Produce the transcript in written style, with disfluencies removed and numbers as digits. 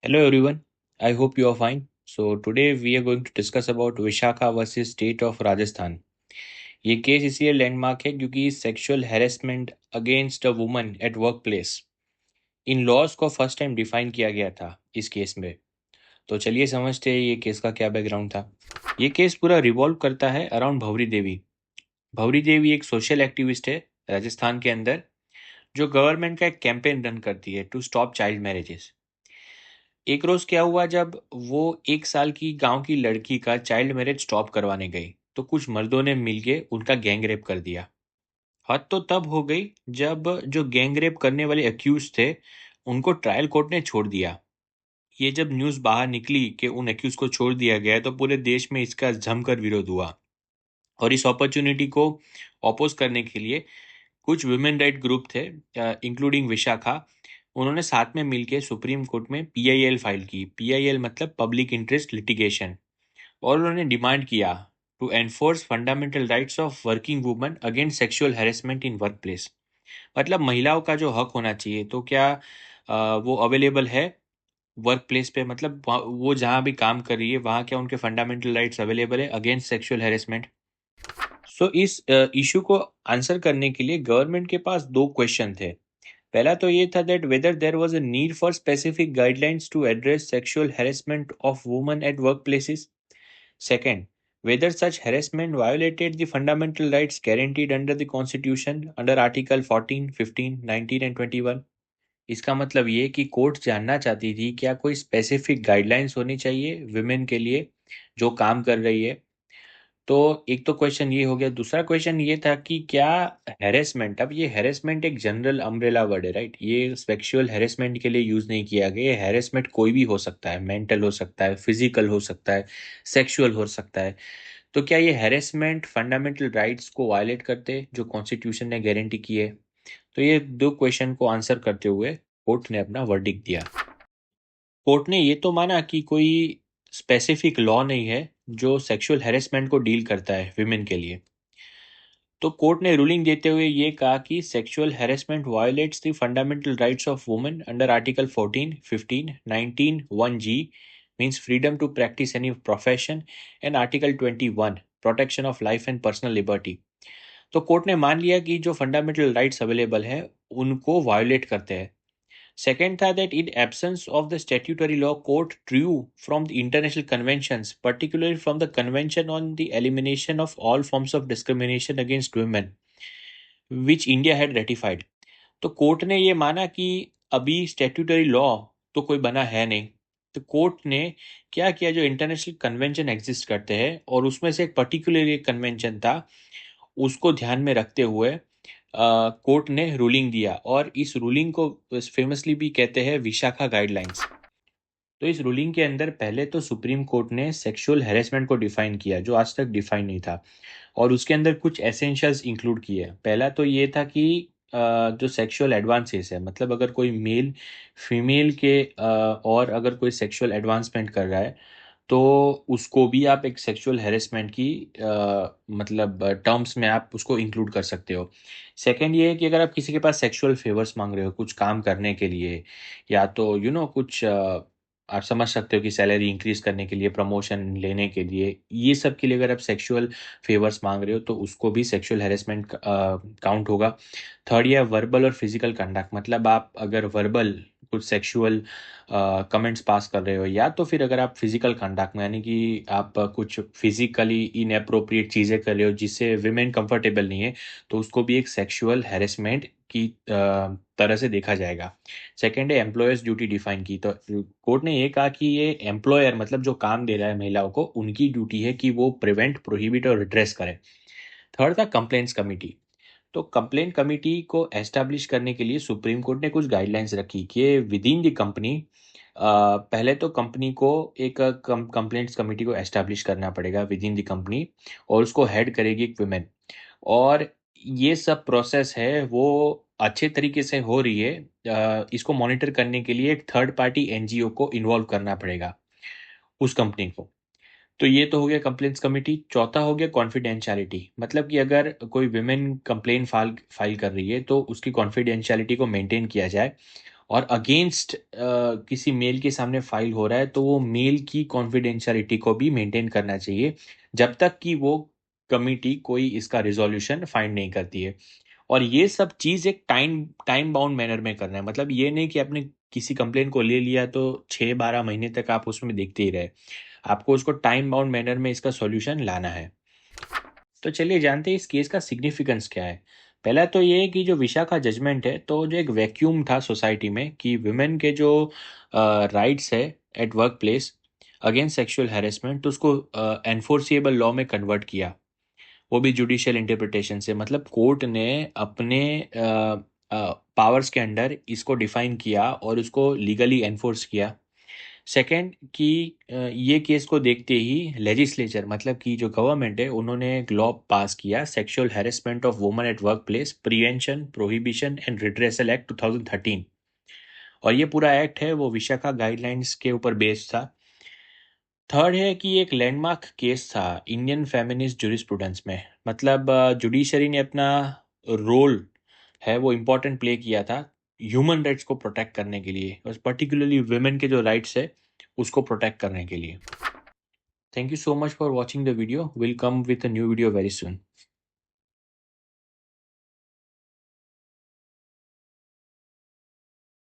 Hello everyone, I hope you are fine. So today we are going to discuss about Vishakha versus State of Rajasthan. ये case इसलिए landmark है क्योंकि sexual harassment against a woman at work place in laws को first time define किया गया था इस case में। तो चलिए समझते हैं ये केस का क्या बैकग्राउंड था। ये केस पूरा रिवॉल्व करता है अराउंड भवरी देवी। भवरी देवी एक सोशल एक्टिविस्ट है राजस्थान के अंदर, जो गवर्नमेंट का एक कैंपेन रन करती है टू स्टॉप चाइल्ड मैरिजेस। एक रोज क्या हुआ, जब वो 1 साल की गांव की लड़की का चाइल्ड मैरिज स्टॉप करवाने गई तो कुछ मर्दों ने मिलके उनका गैंग रेप कर दिया। हद तो तब हो गई जब जो गैंग रेप करने वाले अक्यूज थे उनको ट्रायल कोर्ट ने छोड़ दिया। ये जब न्यूज बाहर निकली कि उन अक्यूज को छोड़ दिया गया है तो पूरे देश में इसका जमकर विरोध हुआ। और इस अपॉर्चुनिटी को अपोज करने के लिए कुछ वुमेन राइट ग्रुप थे, इंक्लूडिंग विशाखा। उन्होंने साथ में मिलकर सुप्रीम कोर्ट में पीआईएल फाइल की। पीआईएल मतलब पब्लिक इंटरेस्ट लिटिगेशन। और उन्होंने डिमांड किया to enforce fundamental rights of working women against sexual harassment in work place. मतलब महिलाओं का जो हक होना चाहिए तो क्या वो अवेलेबल है वर्क प्लेस पे, मतलब वो जहाँ भी काम कर रही है वहाँ क्या उनके फंडामेंटल राइट्स अवेलेबल है अगेंस्ट सेक्सुअल हैरेसमेंट। सो इस इशू को आंसर करने के लिए गवर्नमेंट के पास दो क्वेश्चन थे। पहला तो ये था that whether there was a need for specific guidelines to address sexual harassment of women at work places. Second, whether such harassment violated the fundamental rights guaranteed under the Constitution under Article 14, 15, 19 and 21। इसका मतलब ये कि court जानना चाहती थी क्या कोई specific guidelines होनी चाहिए विमेन के लिए जो काम कर रही है। तो एक तो क्वेश्चन ये हो गया। दूसरा क्वेश्चन ये था कि क्या हैरेसमेंट, अब ये हैरेसमेंट एक जनरल अम्ब्रेला वर्ड है, राइट। ये सेक्सुअल हैरेसमेंट के लिए यूज नहीं किया गया। हैरेसमेंट कोई भी हो सकता है, मेंटल हो सकता है, फिजिकल हो सकता है, सेक्सुअल हो सकता है। तो क्या ये हैरेसमेंट फंडामेंटल राइट्स को वायलेट करते जो कॉन्स्टिट्यूशन ने गारंटी की है। तो ये दो क्वेश्चन को आंसर करते हुए कोर्ट ने अपना वर्डिक्ट दिया। कोर्ट ने ये तो माना कि कोई स्पेसिफिक लॉ नहीं है जो सेक्सुअल हैरेसमेंट को डील करता है विमेन के लिए। तो कोर्ट ने रूलिंग देते हुए ये कहा कि sexual harassment violates the fundamental rights of women under article 14, 15, 19, 1G means freedom to practise any profession and article 21 protection of life and personal liberty. तो कोर्ट ने मान लिया कि जो फंडामेंटल राइट्स अवेलेबल हैं उनको वायोलेट करते हैं। Second था that in absence of the statutory law, court drew from the international conventions, particularly from the Convention on the Elimination of All Forms of Discrimination Against Women, which India had ratified। तो court ने ये माना कि अभी statutory law तो कोई बना है नहीं। तो कोर्ट ने क्या किया, जो इंटरनेशनल कन्वेंशन एग्जिस्ट करते हैं और उसमें से एक पर्टिकुलर एक कन्वेंशन था, उसको ध्यान में रखते हुए कोर्ट ने रूलिंग दिया। और इस रूलिंग को फेमसली भी कहते हैं विशाखा गाइडलाइंस। तो इस रूलिंग के अंदर पहले तो सुप्रीम कोर्ट ने सेक्सुअल हैरेसमेंट को डिफाइन किया जो आज तक डिफाइन नहीं था। और उसके अंदर कुछ एसेंशियल्स इंक्लूड किए। पहला तो ये था कि जो सेक्सुअल एडवांसेस है, मतलब अगर कोई मेल फीमेल के और अगर कोई सेक्सुअल एडवांसमेंट कर रहा है तो उसको भी आप एक सेक्सुअल हैरेसमेंट की मतलब टर्म्स में आप उसको इंक्लूड कर सकते हो। सेकंड ये है कि अगर आप किसी के पास सेक्सुअल फेवर्स मांग रहे हो कुछ काम करने के लिए, या तो कुछ आप समझ सकते हो कि सैलरी इंक्रीज करने के लिए, प्रमोशन लेने के लिए, ये सब के लिए अगर आप सेक्सुअल फेवर्स मांग रहे हो तो उसको भी सेक्सुअल हैरेसमेंट काउंट होगा। थर्ड ये वर्बल और फिजिकल कंडक्ट, मतलब आप अगर वर्बल कुछ सेक्सुअल कमेंट्स पास कर रहे हो, या तो फिर अगर आप फिजिकल कंडक्ट में यानी कि आप कुछ फिजिकली इनअप्रोप्रिएट चीज़ें कर रहे हो जिससे विमेन कंफर्टेबल नहीं है, तो उसको भी एक सेक्सुअल हैरेसमेंट की तरह से देखा जाएगा। सेकेंड है एम्प्लॉयर्स ड्यूटी डिफाइन की। तो कोर्ट ने ये कहा कि ये एम्प्लॉयर मतलब जो काम दे रहा है महिलाओं को, उनकी ड्यूटी है कि वो प्रिवेंट, प्रोहिबिट और रिड्रेस करें। थर्ड था कंप्लेंट्स कमिटी। तो कंप्लेंट कमिटी को एस्टैब्लिश करने के लिए सुप्रीम कोर्ट ने कुछ गाइडलाइंस रखी कि विद इन द कंपनी पहले तो कंपनी को एक कंप्लेंट्स कमिटी को एस्टैब्लिश करना पड़ेगा विद इन द कंपनी, और उसको हेड करेगी एक वुमेन। और ये सब प्रोसेस है वो अच्छे तरीके से हो रही है, इसको मॉनिटर करने के लिए एक थर्ड पार्टी एनजीओ को इन्वॉल्व करना पड़ेगा उस कंपनी को। तो ये तो हो गया कंप्लेंट्स कमेटी। चौथा हो गया कॉन्फिडेंशियलिटी, मतलब कि अगर कोई विमेन कंप्लेन फाइल फाइल कर रही है तो उसकी कॉन्फिडेंशियलिटी को मेंटेन किया जाए। और अगेंस्ट किसी मेल के सामने फाइल हो रहा है, तो वो मेल की कॉन्फिडेंशियलिटी को भी मेंटेन करना चाहिए जब तक कि वो कमिटी कोई इसका रिजोल्यूशन फाइंड नहीं करती है। और ये सब चीज़ एक टाइम टाइम बाउंड मैनर में करना है। मतलब ये नहीं कि आपने किसी कंप्लेन को ले लिया तो 6-12 महीने तक आप उसमें देखते ही रहे। आपको उसको टाइम बाउंड मैनर में इसका सॉल्यूशन लाना है। तो चलिए जानते हैं इस केस का सिग्निफिकेंस क्या है। पहला तो ये है कि जो विशाखा जजमेंट है, तो जो एक वैक्यूम था सोसाइटी में कि वुमेन के जो राइट्स है eight work place against sexual harassment, तो उसको एनफोर्सिएबल लॉ में कन्वर्ट किया, वो भी जुडिशियल इंटरप्रिटेशन से। मतलब कोर्ट ने अपने पावर्स के अंडर इसको डिफाइन किया और उसको लीगली एनफोर्स किया। सेकंड कि ये केस को देखते ही लेजिस्लेचर, मतलब कि जो गवर्नमेंट है, उन्होंने एक लॉ पास किया, sexual harassment of women at work place prevention prohibition and redressal act 2013। और ये पूरा एक्ट है वो विशाखा गाइडलाइंस के ऊपर बेस्ड था। थर्ड है कि एक लैंडमार्क केस था इंडियन फेमिनिस्ट जुरिस्प्रूडेंस में। मतलब जुडिशरी ने अपना रोल है वो इम्पोर्टेंट प्ले किया था ह्यूमन राइट्स को प्रोटेक्ट करने के लिए, और पर्टिकुलरली वुमेन के जो राइट्स है उसको प्रोटेक्ट करने के लिए। Thank you so much for watching the video. Will come with a new video very soon.